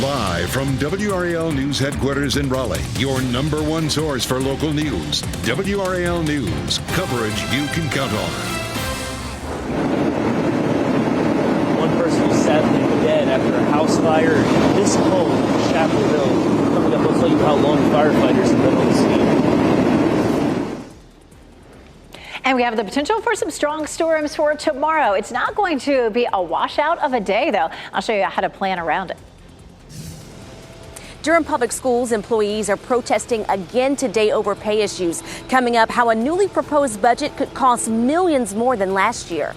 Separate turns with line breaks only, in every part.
Live from WRAL News Headquarters in Raleigh, your number one source for local news. WRAL News, coverage you can count on.
One person is sadly dead after a house fire in this home in Chapel Hill. Coming up, we'll tell you how long firefighters have been on the scene.
And we have the potential for some strong storms for tomorrow. It's not going to be a washout of a day, though. I'll show you how to plan around it.
Durham Public Schools employees are protesting again today over pay issues. Coming up, how a newly proposed budget could cost millions more than last year.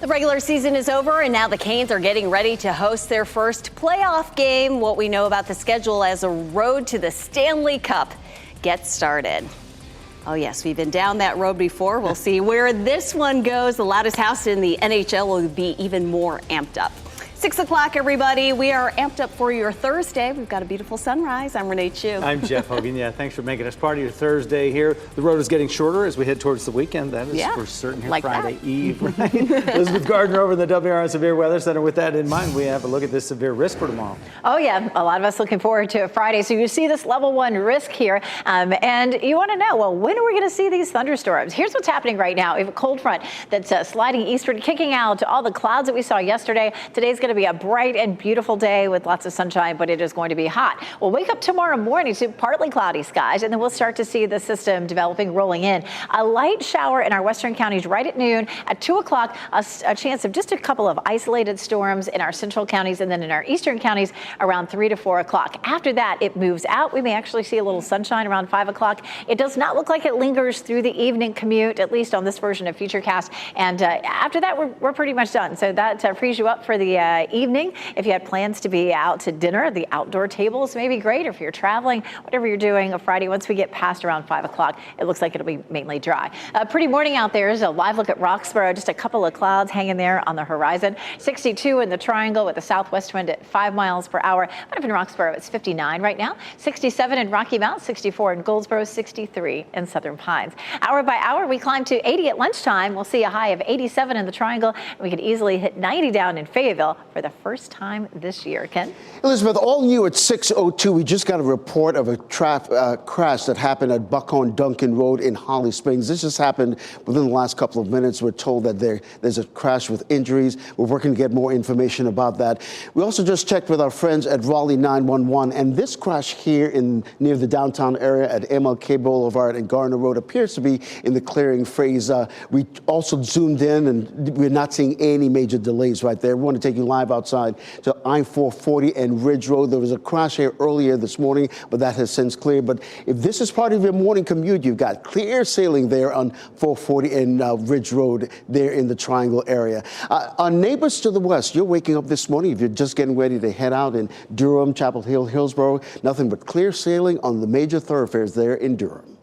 The regular season is over, and now the Canes are getting ready to host their first playoff game. What we know about the schedule as a road to the Stanley Cup gets started. Oh, yes, we've been down that road before. We'll see where this one goes. The loudest house in the NHL will be even more amped up. 6 o'clock, everybody. We are amped up for your Thursday. We've got a beautiful sunrise. I'm Renee Chu.
I'm Jeff Hogan. Yeah, thanks for making us part of your Thursday here. The road is getting shorter as we head towards the weekend. That is for certain here,
like
Friday
that.
Eve. Right? Elizabeth Gardner over in the WRAL Severe Weather Center. With that in mind, we have a look at this severe risk for tomorrow.
Oh, yeah. A lot of us looking forward to a Friday. So you see this level 1 risk here. And you want to know, well, when are we going to see these thunderstorms? Here's what's happening right now. We have a cold front that's sliding eastward, kicking out all the clouds that we saw yesterday. Today's going to be a bright and beautiful day with lots of sunshine, but it is going to be hot. We'll wake up tomorrow morning to partly cloudy skies, and then we'll start to see the system developing, rolling in. A light shower in our western counties right at noon. At 2 o'clock, a chance of just a couple of isolated storms in our central counties, and then in our eastern counties around 3 to 4 o'clock. After that, it moves out. We may actually see a little sunshine around 5 o'clock. It does not look like it lingers through the evening commute, at least on this version of Futurecast. And after that, we're pretty much done. So that frees you up for the evening. If you had plans to be out to dinner, the outdoor tables may be great. Or if you're traveling, whatever you're doing, a Friday, once we get past around 5 o'clock, it looks like it'll be mainly dry. Pretty morning out there is a live look at Roxborough. Just a couple of clouds hanging there on the horizon. 62 in the Triangle with a southwest wind at 5 miles per hour. But up in Roxborough, it's 59 right now. 67 in Rocky Mount, 64 in Goldsboro, 63 in Southern Pines. Hour by hour, we climb to 80 at lunchtime. We'll see a high of 87 in the Triangle. And we could easily hit 90 down in Fayetteville for the first time this year. Ken?
Elizabeth, all new at 6:02. We just got a report of a crash that happened at Buckhorn Duncan Road in Holly Springs. This just happened within the last couple of minutes. We're told that there's a crash with injuries. We're working to get more information about that. We also just checked with our friends at Raleigh 911, and this crash here near the downtown area at MLK Boulevard and Garner Road appears to be in the clearing phase. We also zoomed in, and we're not seeing any major delays right there. We want to take you live outside to I-440 and Ridge Road. There was a crash here earlier this morning, but that has since cleared. But if this is part of your morning commute, you've got clear sailing there on 440 and Ridge Road there in the Triangle area. Our neighbors to the west, you're waking up this morning, if you're just getting ready to head out in Durham, Chapel Hill, Hillsborough, nothing but clear sailing on the major thoroughfares there in Durham.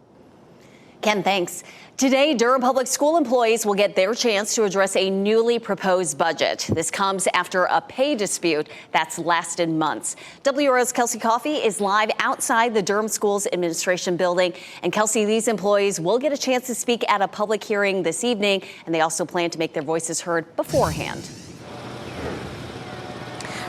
Ken, thanks. Today, Durham Public School employees will get their chance to address a newly proposed budget. This comes after a pay dispute that's lasted months. WRAL's Kelsey Coffey is live outside the Durham Schools Administration building. And Kelsey, these employees will get a chance to speak at a public hearing this evening, and they also plan to make their voices heard beforehand.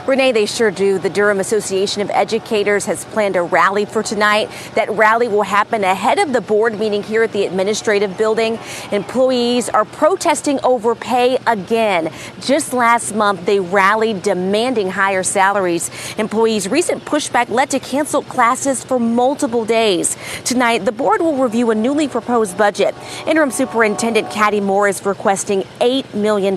Renee, they sure do. The Durham Association of Educators has planned a rally for tonight. That rally will happen ahead of the board meeting here at the administrative building. Employees are protesting over pay again. Just last month, they rallied demanding higher salaries. Employees' recent pushback led to canceled classes for multiple days. Tonight, the board will review a newly proposed budget. Interim Superintendent Caddy Moore is requesting $8 million.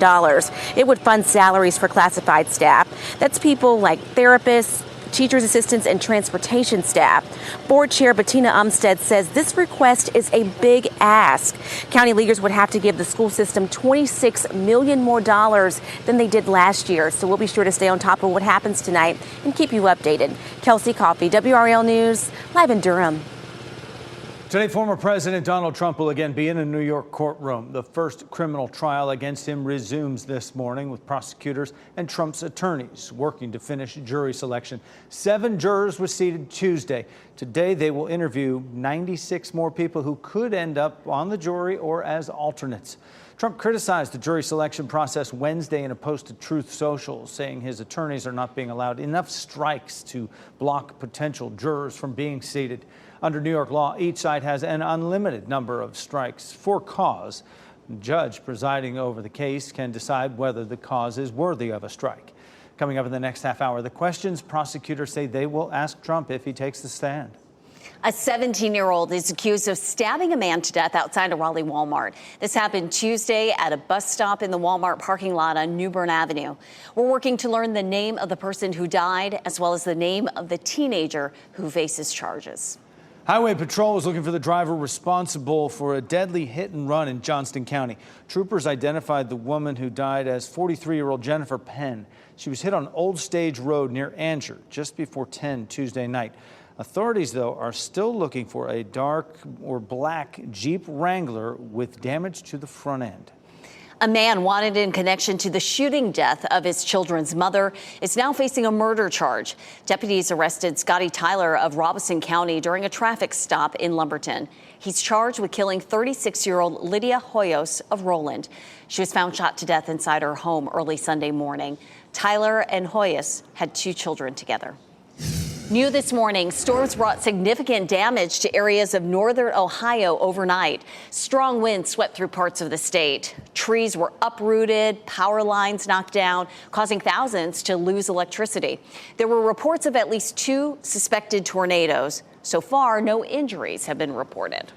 It would fund salaries for classified staff. That's people like therapists, teachers' assistants, and transportation staff. Board Chair Bettina Umstead says this request is a big ask. County leaders would have to give the school system $26 million more than they did last year. So we'll be sure to stay on top of what happens tonight and keep you updated. Kelsey Coffey, WRAL News, live in Durham.
Today, former President Donald Trump will again be in a New York courtroom. The first criminal trial against him resumes this morning with prosecutors and Trump's attorneys working to finish jury selection. 7 jurors were seated Tuesday. Today, they will interview 96 more people who could end up on the jury or as alternates. Trump criticized the jury selection process Wednesday in a post to Truth Social, saying his attorneys are not being allowed enough strikes to block potential jurors from being seated. Under New York law, each side has an unlimited number of strikes for cause. The judge presiding over the case can decide whether the cause is worthy of a strike. Coming up in the next half hour, the questions prosecutors say they will ask Trump if he takes the stand.
A 17-year-old is accused of stabbing a man to death outside a Raleigh Walmart. This happened Tuesday at a bus stop in the Walmart parking lot on New Bern Avenue. We're working to learn the name of the person who died, as well as the name of the teenager who faces charges.
Highway Patrol is looking for the driver responsible for a deadly hit and run in Johnston County. Troopers identified the woman who died as 43-year-old Jennifer Penn. She was hit on Old Stage Road near Angier just before 10 Tuesday night. Authorities, though, are still looking for a dark or black Jeep Wrangler with damage to the front end.
A man wanted in connection to the shooting death of his children's mother is now facing a murder charge. Deputies arrested Scotty Tyler of Robeson County during a traffic stop in Lumberton. He's charged with killing 36-year-old Lydia Hoyos of Roland. She was found shot to death inside her home early Sunday morning. Tyler and Hoyos had 2 children together. New this morning, storms brought significant damage to areas of northern Ohio overnight. Strong winds swept through parts of the state. Trees were uprooted, power lines knocked down, causing thousands to lose electricity. There were reports of at least 2 suspected tornadoes. So far, no injuries have been reported.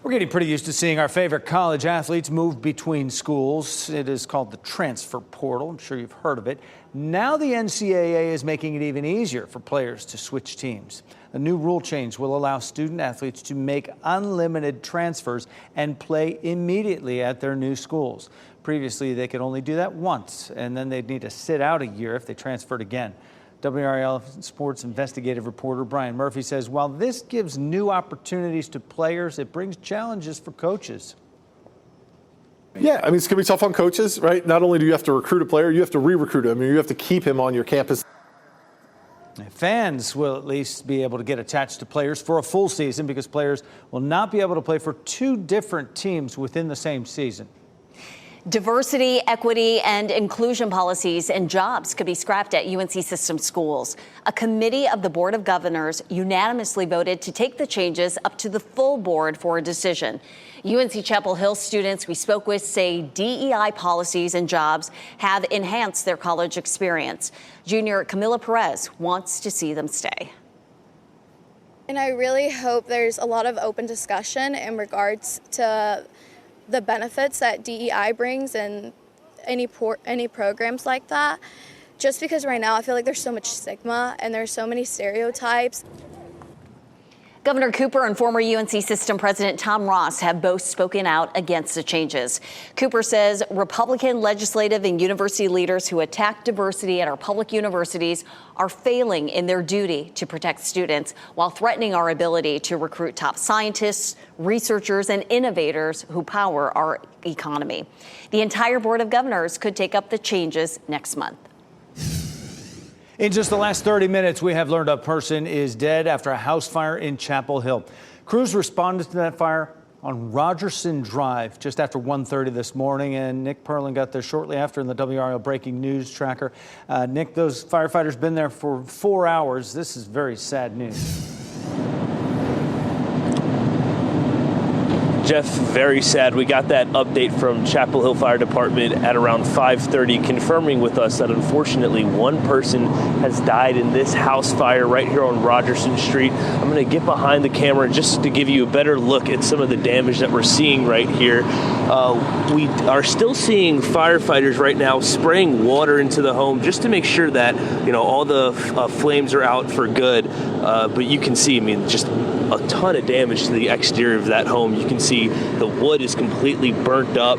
We're getting pretty used to seeing our favorite college athletes move between schools. It is called the transfer portal. I'm sure you've heard of it. Now the NCAA is making it even easier for players to switch teams. A new rule change will allow student athletes to make unlimited transfers and play immediately at their new schools. Previously, they could only do that once, and then they'd need to sit out a year if they transferred again. WRAL sports investigative reporter Brian Murphy says while this gives new opportunities to players, it brings challenges for coaches.
Yeah, I mean, it's going to be tough on coaches, right? Not only do you have to recruit a player, you have to re-recruit him. I mean, you have to keep him on your campus.
Fans will at least be able to get attached to players for a full season because players will not be able to play for 2 different teams within the same season.
Diversity, equity, and inclusion policies and jobs could be scrapped at UNC system schools. A committee of the Board of Governors unanimously voted to take the changes up to the full board for a decision. UNC Chapel Hill students we spoke with say DEI policies and jobs have enhanced their college experience. Junior Camila Perez wants to see them stay.
And I really hope there's a lot of open discussion in regards to the benefits that DEI brings and any programs like that. Just because right now I feel like there's so much stigma and there's so many stereotypes.
Governor Cooper and former UNC system president Tom Ross have both spoken out against the changes. Cooper says Republican legislative and university leaders who attack diversity at our public universities are failing in their duty to protect students while threatening our ability to recruit top scientists, researchers, and innovators who power our economy. The entire Board of Governors could take up the changes next month.
In just the last 30 minutes, we have learned a person is dead after a house fire in Chapel Hill. Crews responded to that fire on Rogerson Drive just after 1:30 this morning, and Nick Perlin got there shortly after in the WRAL breaking news tracker. Nick, those firefighters been there for 4 hours. This is very sad news.
Jeff, very sad. We got that update from Chapel Hill Fire Department at around 5:30, confirming with us that unfortunately one person has died in this house fire right here on Rogerson Street. I'm going to get behind the camera just to give you a better look at some of the damage that we're seeing right here. We are still seeing firefighters right now spraying water into the home just to make sure that, you know, all the flames are out for good. But you can see, I mean, just a ton of damage to the exterior of that home. You can see the wood is completely burnt up.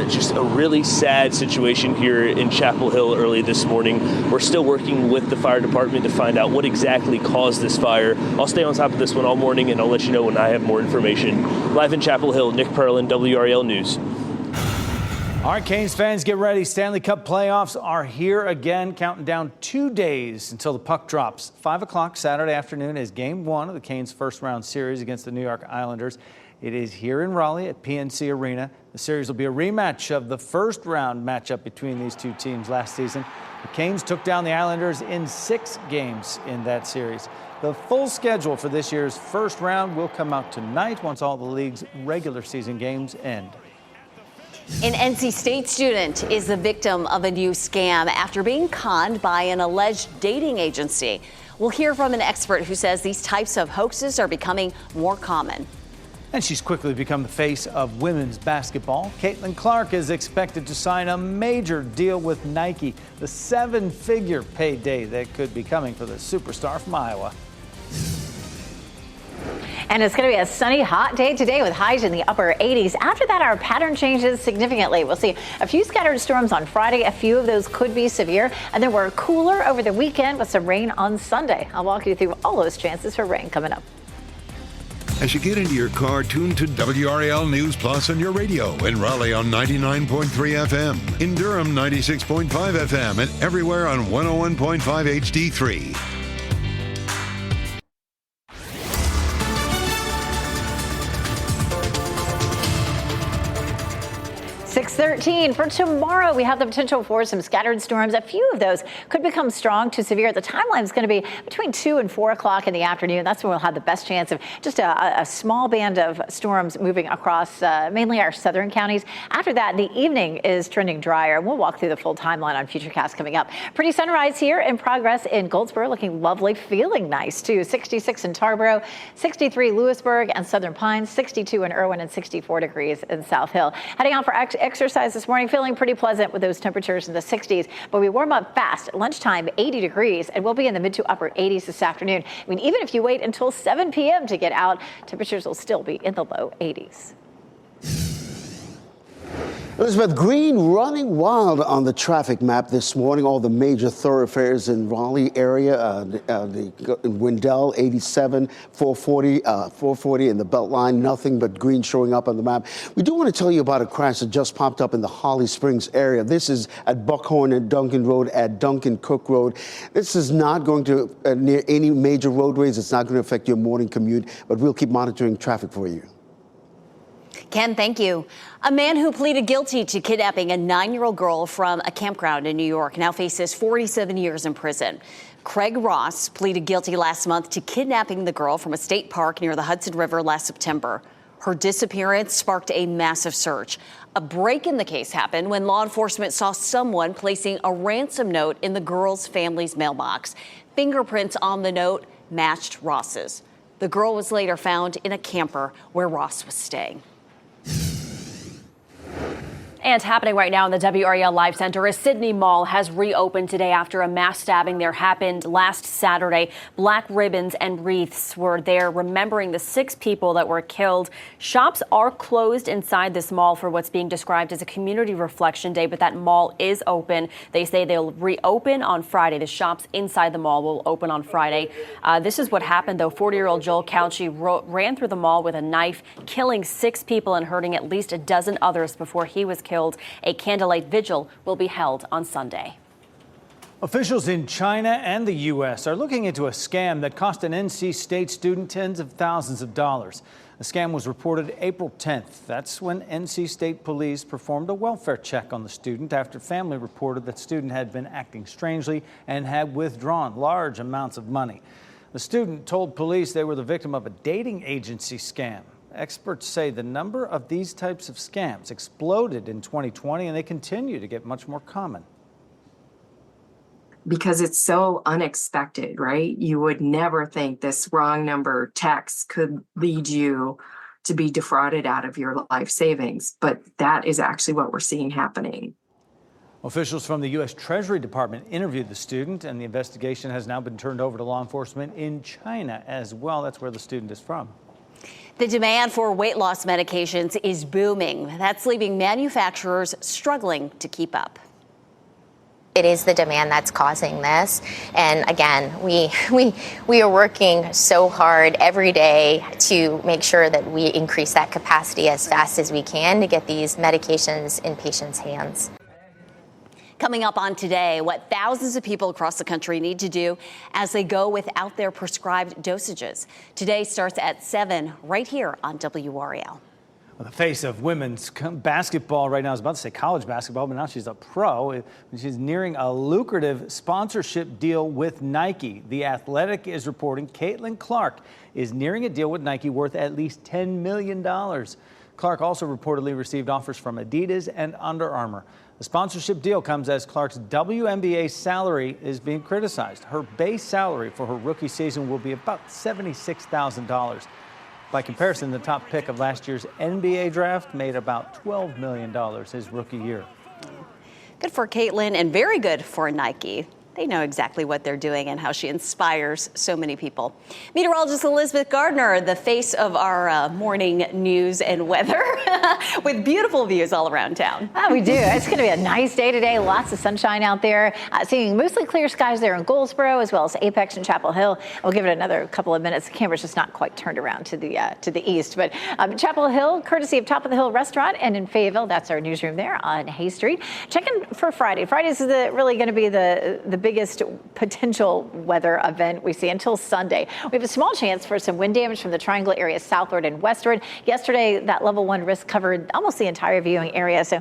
Just a really sad situation here in Chapel Hill early this morning. We're still working with the fire department to find out what exactly caused this fire. I'll stay on top of this one all morning, and I'll let you know when I have more information. Live in Chapel Hill, Nick Perlin, WRAL News.
All right, Canes fans, get ready. Stanley Cup playoffs are here again, counting down 2 days until the puck drops. 5 o'clock Saturday afternoon is Game 1 of the Canes' first-round series against the New York Islanders. It is here in Raleigh at PNC Arena. The series will be a rematch of the first round matchup between these two teams last season. The Canes took down the Islanders in 6 games in that series. The full schedule for this year's first round will come out tonight once all the league's regular season games end.
An NC State student is the victim of a new scam after being conned by an alleged dating agency. We'll hear from an expert who says these types of hoaxes are becoming more common.
And she's quickly become the face of women's basketball. Caitlin Clark is expected to sign a major deal with Nike, the 7-figure payday that could be coming for the superstar from Iowa.
And it's going to be a sunny, hot day today with highs in the upper 80s. After that, our pattern changes significantly. We'll see a few scattered storms on Friday. A few of those could be severe. And then we're cooler over the weekend with some rain on Sunday. I'll walk you through all those chances for rain coming up.
As you get into your car, tune to WRAL News Plus on your radio. In Raleigh on 99.3 FM. In Durham, 96.5 FM. And everywhere on 101.5 HD3.
6:13 for tomorrow. We have the potential for some scattered storms. A few of those could become strong to severe. The timeline is going to be between 2 and 4 o'clock in the afternoon. That's when we'll have the best chance of just a small band of storms moving across mainly our southern counties. After that, the evening is trending drier. We'll walk through the full timeline on Futurecast coming up. Pretty sunrise here in progress in Goldsboro, looking lovely, feeling nice too. 66 in Tarboro, 63 Lewisburg and Southern Pines, 62 in Irwin, and 64 degrees in South Hill. Heading out for exercise this morning, feeling pretty pleasant with those temperatures in the 60s, but we warm up fast. At lunchtime, 80 degrees, and we'll be in the mid to upper 80s this afternoon. I mean, even if you wait until 7 p.m. to get out, temperatures will still be in the low 80s.
Elizabeth, Green running wild on the traffic map this morning. All the major thoroughfares in Raleigh area, in Wendell, 87, 440 in the Beltline, nothing but green showing up on the map. We do want to tell you about a crash that just popped up in the Holly Springs area. This is at Buckhorn and Duncan Road at Duncan Cook Road. This is not going to near any major roadways. It's not going to affect your morning commute, but we'll keep monitoring traffic for you.
Ken, thank you. A man who pleaded guilty to kidnapping a 9-year-old girl from a campground in New York now faces 47 years in prison. Craig Ross pleaded guilty last month to kidnapping the girl from a state park near the Hudson River last September. Her disappearance sparked a massive search. A break in the case happened when law enforcement saw someone placing a ransom note in the girl's family's mailbox. Fingerprints on the note matched Ross's. The girl was later found in a camper where Ross was staying.
And happening right now in the WRAL Live Center, a Sydney mall has reopened today after a mass stabbing there happened last Saturday. Black ribbons and wreaths were there remembering the 6 people that were killed. Shops are closed inside this mall for what's being described as a community reflection day, but that mall is open. They say they'll reopen on Friday. The shops inside the mall will open on Friday. This is what happened, though. 40-year-old Joel Couchy ran through the mall with a knife, killing 6 people and hurting at least a dozen others before he was killed. A candlelight vigil will be held on Sunday.
Officials in China and the U.S. are looking into a scam that cost an NC State student tens of thousands of dollars. The scam was reported April 10th. That's when NC State police performed a welfare check on the student after family reported that student had been acting strangely and had withdrawn large amounts of money. The student told police they were the victim of a dating agency scam. Experts say the number of these types of scams exploded in 2020, and they continue to get much more common.
Because it's so unexpected, right? You would never think this wrong number text could lead you to be defrauded out of your life savings, but that is actually what we're seeing happening.
Officials from the U.S. Treasury Department interviewed the student, and the investigation has now been turned over to law enforcement in China as well. That's where the student is from.
The demand for weight loss medications is booming. That's leaving manufacturers struggling to keep up.
It is the demand that's causing this. And again, we are working so hard every day to make sure that we increase that capacity as fast as we can to get these medications in patients' hands.
Coming up on Today, what thousands of people across the country need to do as they go without their prescribed dosages. Today starts at 7 right here on WRAL.
Well, the face of women's basketball right now, I was about to say college basketball, but now she's a pro. She's nearing a lucrative sponsorship deal with Nike. The Athletic is reporting Caitlin Clark is nearing a deal with Nike worth at least $10 million. Clark also reportedly received offers from Adidas and Under Armour. The sponsorship deal comes as Clark's WNBA salary is being criticized. Her base salary for her rookie season will be about $76,000. By comparison, the top pick of last year's NBA draft made about $12 million his rookie year.
Good for Caitlin and very good for Nike. They know exactly what they're doing and how she inspires so many people. Meteorologist Elizabeth Gardner, the face of our morning news and weather, with beautiful views all around town.
Oh, we do. It's going to be a nice day today. Lots of sunshine out there. Seeing mostly clear skies there in Goldsboro, as well as Apex and Chapel Hill. We'll give it another couple of minutes. The camera's just not quite turned around to the east. But Chapel Hill, courtesy of Top of the Hill Restaurant, and in Fayetteville, that's our newsroom there on Hay Street. Checking for Friday. Friday's really going to be the biggest potential weather event we see until Sunday. We have a small chance for some wind damage from the triangle area southward and westward. Yesterday, that level 1 risk covered almost the entire viewing area, so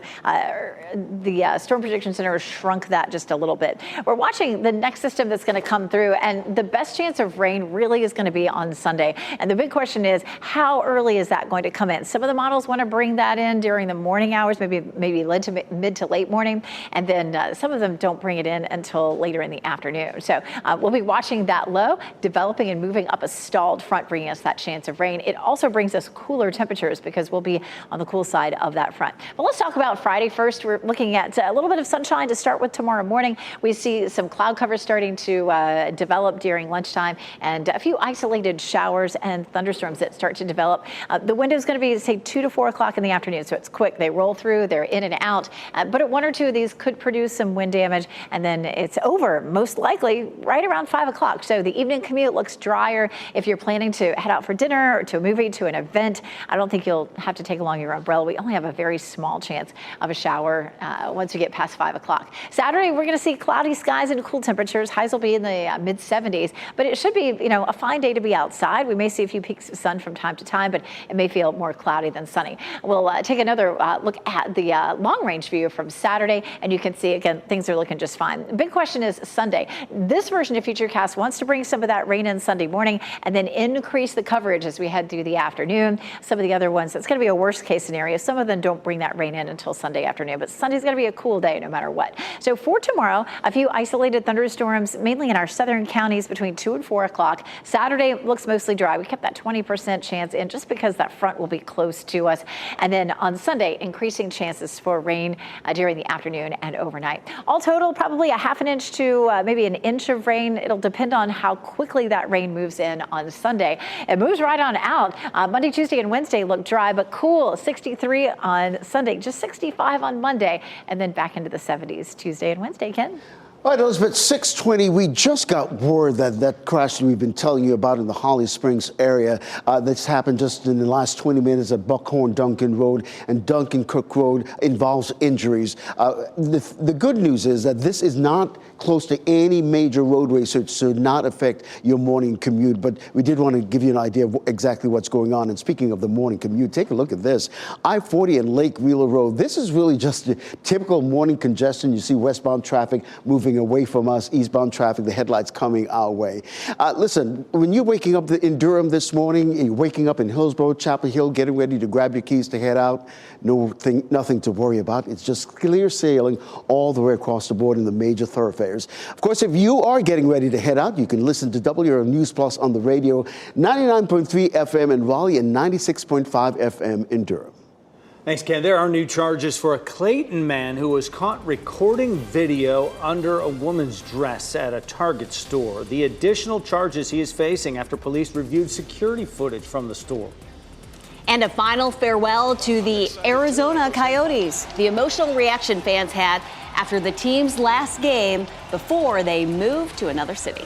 the Storm Prediction Center shrunk that just a little bit. We're watching the next system that's going to come through, and the best chance of rain really is going to be on Sunday. And the big question is, how early is that going to come in? Some of the models want to bring that in during the morning hours, maybe mid to late morning, and then some of them don't bring it in until later in the afternoon. So we'll be watching that low developing and moving up a stalled front, bringing us that chance of rain. It also brings us cooler temperatures because we'll be on the cool side of that front. But let's talk about Friday first. We're looking at a little bit of sunshine to start with tomorrow morning. We see some cloud cover starting to develop during lunchtime, and a few isolated showers and thunderstorms that start to develop. The window is going to be, say, 2 to 4 o'clock in the afternoon, so it's quick. They roll through, they're in and out, but at 1 or 2 of these could produce some wind damage, and then it's over most likely right around 5 o'clock. So the evening commute looks drier. If you're planning to head out for dinner or to a movie, to an event, I don't think you'll have to take along your umbrella. We only have a very small chance of a shower once we get past 5 o'clock. Saturday, we're going to see cloudy skies and cool temperatures. Highs will be in the mid 70s, but it should be, a fine day to be outside. We may see a few peaks of sun from time to time, but it may feel more cloudy than sunny. We'll take another look at the long range view from Saturday, and you can see, again, things are looking just fine. The big question is Sunday. This version of Futurecast wants to bring some of that rain in Sunday morning and then increase the coverage as we head through the afternoon. Some of the other ones, it's going to be a worst case scenario. Some of them don't bring that rain in until Sunday afternoon, but Sunday's going to be a cool day no matter what. So for tomorrow, a few isolated thunderstorms, mainly in our southern counties between 2 and 4 o'clock. Saturday looks mostly dry. We kept that 20% chance in just because that front will be close to us. And then on Sunday, increasing chances for rain during the afternoon and overnight. All total, probably a half an inch to maybe an inch of rain. It'll depend on how quickly that rain moves in on Sunday. It moves right on out. Monday, Tuesday, and Wednesday look dry but cool. 63 on Sunday, just 65 on Monday, and then back into the 70s Tuesday and Wednesday, Ken.
All right, Elizabeth, 6:20, we just got word that crash that we've been telling you about in the Holly Springs area that's happened just in the last 20 minutes at Buckhorn Duncan Road and Duncan Cook Road involves injuries. The good news is that this is not close to any major roadway, so it should not affect your morning commute. But we did want to give you an idea of exactly what's going on. And speaking of the morning commute, take a look at this. I-40 and Lake Wheeler Road. This is really just the typical morning congestion. You see westbound traffic moving away from us, eastbound traffic, the headlights coming our way. Listen, when you're waking up in Durham this morning, you're waking up in Hillsborough, Chapel Hill, getting ready to grab your keys to head out, nothing to worry about. It's just clear sailing all the way across the board in the major thoroughfares. Of course, if you are getting ready to head out, you can listen to WRAL News Plus on the radio, 99.3 FM in Raleigh and 96.5 FM in Durham.
Thanks, Ken. There are new charges for a Clayton man who was caught recording video under a woman's dress at a Target store. The additional charges he is facing after police reviewed security footage from the store.
And a final farewell to the Arizona Coyotes. The emotional reaction fans had after the team's last game before they moved to another city.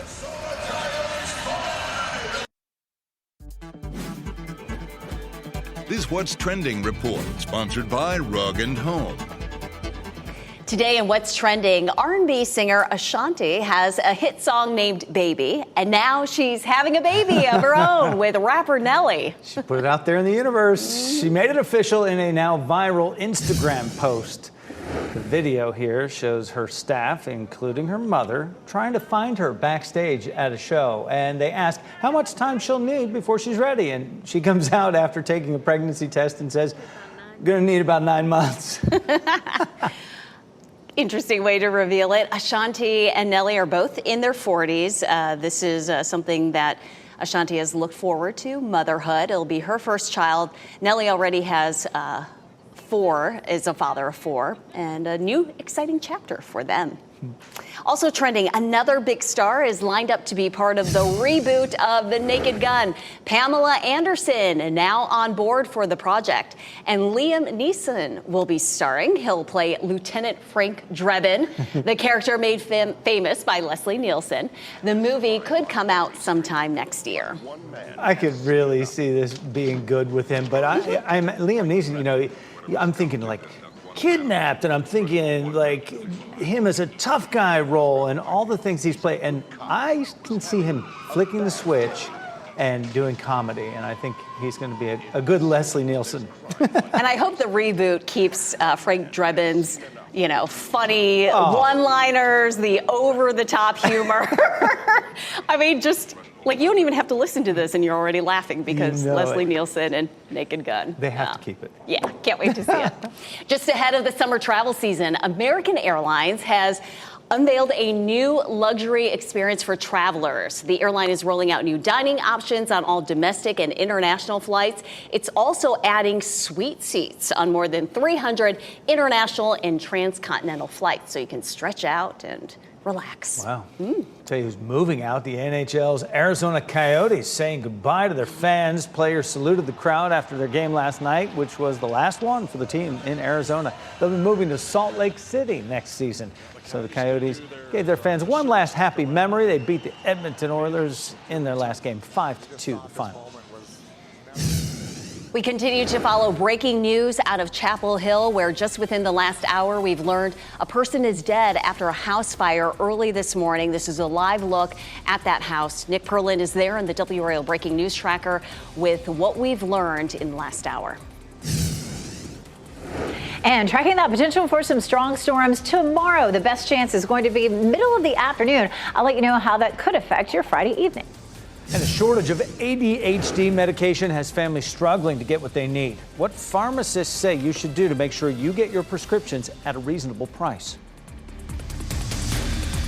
This What's Trending report, sponsored by Rug & Home.
Today in What's Trending, R&B singer Ashanti has a hit song named Baby, and now she's having a baby of her own with rapper Nelly.
She put it out there in the universe. She made it official in a now viral Instagram post. The video here shows her staff, including her mother, trying to find her backstage at a show. And they ask how much time she'll need before she's ready. And she comes out after taking a pregnancy test and says, "Gonna need about 9 months."
Interesting way to reveal it. Ashanti and Nelly are both in their 40s. This is something that Ashanti has looked forward to, motherhood. It'll be her first child. Nelly already has 4, is a father of 4, and a new exciting chapter for them. Also trending, another big star is lined up to be part of the reboot of The Naked Gun. Pamela Anderson now on board for the project. And Liam Neeson will be starring. He'll play Lieutenant Frank Drebin, the character made famous by Leslie Nielsen. The movie could come out sometime next year.
I could really see this being good with him, but I'm Liam Neeson, you know, I'm thinking like Kidnapped, and I'm thinking like him as a tough guy role and all the things he's played, and I can see him flicking the switch and doing comedy, and I think he's going to be a good Leslie Nielsen.
And I hope the reboot keeps Frank Drebin's, you know, funny one-liners, the over-the-top humor. I mean, just like you don't even have to listen to this and you're already laughing because Leslie Nielsen and Naked Gun.
They have to keep it.
Yeah, can't wait to see it. Just ahead of the summer travel season, American Airlines has unveiled a new luxury experience for travelers. The airline is rolling out new dining options on all domestic and international flights. It's also adding suite seats on more than 300 international and transcontinental flights, so you can stretch out and relax.
Wow. Tell you who's moving out, the NHL's Arizona Coyotes saying goodbye to their fans. Players saluted the crowd after their game last night, which was the last one for the team in Arizona. They'll be moving to Salt Lake City next season. So the Coyotes gave their fans one last happy memory. They beat the Edmonton Oilers in their last game, 5-2 the final.
We continue to follow breaking news out of Chapel Hill, where just within the last hour, we've learned a person is dead after a house fire early this morning. This is a live look at that house. Nick Perlin is there in the WRAL Breaking News Tracker with what we've learned in the last hour.
And tracking that potential for some strong storms tomorrow. The best chance is going to be middle of the afternoon. I'll let you know how that could affect your Friday evening.
And a shortage of ADHD medication has families struggling to get what they need. What pharmacists say you should do to make sure you get your prescriptions at a reasonable price.